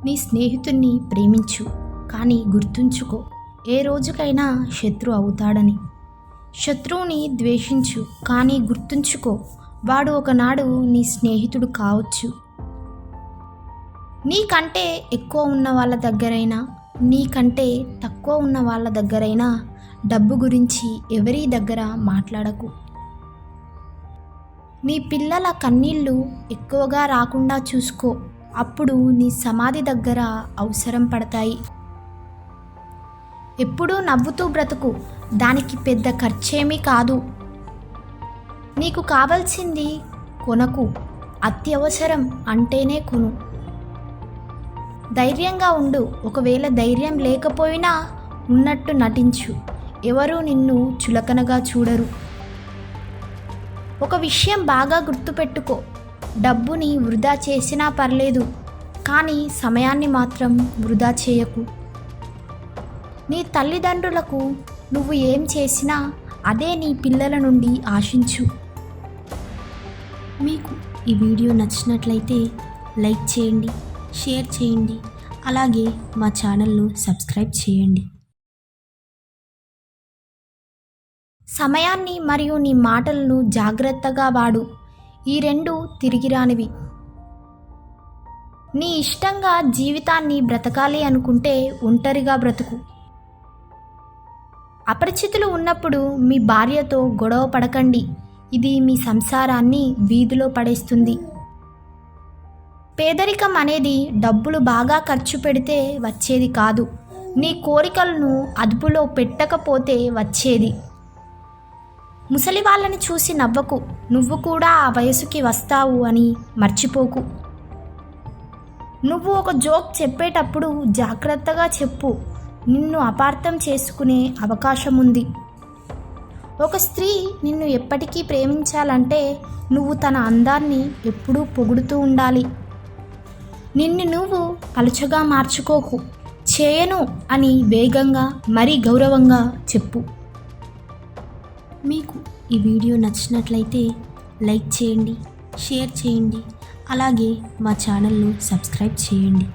నీ స్నేహితుణ్ణి ప్రేమించు, కానీ గుర్తుంచుకో, ఏ రోజుకైనా శత్రు అవుతాడని. శత్రువుని ద్వేషించు, కానీ గుర్తుంచుకో, వాడు ఒకనాడు నీ స్నేహితుడు కావచ్చు. నీకంటే ఎక్కువ ఉన్న వాళ్ళ దగ్గరైనా, నీకంటే తక్కువ ఉన్న వాళ్ళ దగ్గరైనా డబ్బు గురించి ఎవరి దగ్గర మాట్లాడకు. నీ పిల్లల కన్నీళ్ళు ఎక్కువగా రాకుండా చూసుకో, అప్పుడు నీ సమాధి దగ్గర అవసరం పడతాయి. ఎప్పుడూ నవ్వుతూ బ్రతుకు, దానికి పెద్ద ఖర్చేమీ కాదు. నీకు కావాల్సింది కొనకు, అత్యవసరం అంటేనే కొను. ధైర్యంగా ఉండు, ఒకవేళ ధైర్యం లేకపోయినా ఉన్నట్టు నటించు, ఎవరూ నిన్ను చులకనగా చూడరు. ఒక విషయం బాగా గుర్తుపెట్టుకో, డబ్బుని వృధా చేసినా పర్లేదు, కానీ సమయాన్ని మాత్రం వృధా చేయకు. నీ తల్లిదండ్రులకు నువ్వు ఏం చేసినా అదే నీ పిల్లల నుండి ఆశించు. మీకు ఈ వీడియో నచ్చినట్లయితే లైక్ చేయండి, షేర్ చేయండి, అలాగే మా ఛానల్ను సబ్స్క్రైబ్ చేయండి. సమయాన్ని మరియు నీ మాటలను జాగ్రత్తగా వాడు, ఈ రెండు తిరిగి రానివి. నీ ఇష్టంగా జీవితాన్ని బ్రతకాలి అనుకుంటే ఒంటరిగా బ్రతుకు. అపరిచితులు ఉన్నప్పుడు మీ భార్యతో గొడవ పడకండి, ఇది మీ సంసారాన్ని వీధిలో పడేస్తుంది. పేదరికం అనేది డబ్బులు బాగా ఖర్చు పెడితే వచ్చేది కాదు, నీ కోరికలను అదుపులో పెట్టకపోతే వచ్చేది. ముసలి వాళ్ళని చూసి నవ్వకు, నువ్వు కూడా ఆ వయసుకి వస్తావు అని మర్చిపోకు. నువ్వు ఒక జోక్ చెప్పేటప్పుడు జాగ్రత్తగా చెప్పు, నిన్ను అపార్థం చేసుకునే అవకాశం ఉంది. ఒక స్త్రీ నిన్ను ఎప్పటికీ ప్రేమించాలంటే నువ్వు తన అందాన్ని ఎప్పుడూ పొగుడుతూ ఉండాలి. నిన్ను నువ్వు పలుచగా మార్చుకోకు, చేయను అని వేగంగా మరీ గౌరవంగా చెప్పు. మీకు ఈ వీడియో నచ్చినట్లయితే లైక్ చేయండి, షేర్ చేయండి, అలాగే మా ఛానల్ను సబ్స్క్రైబ్ చేయండి.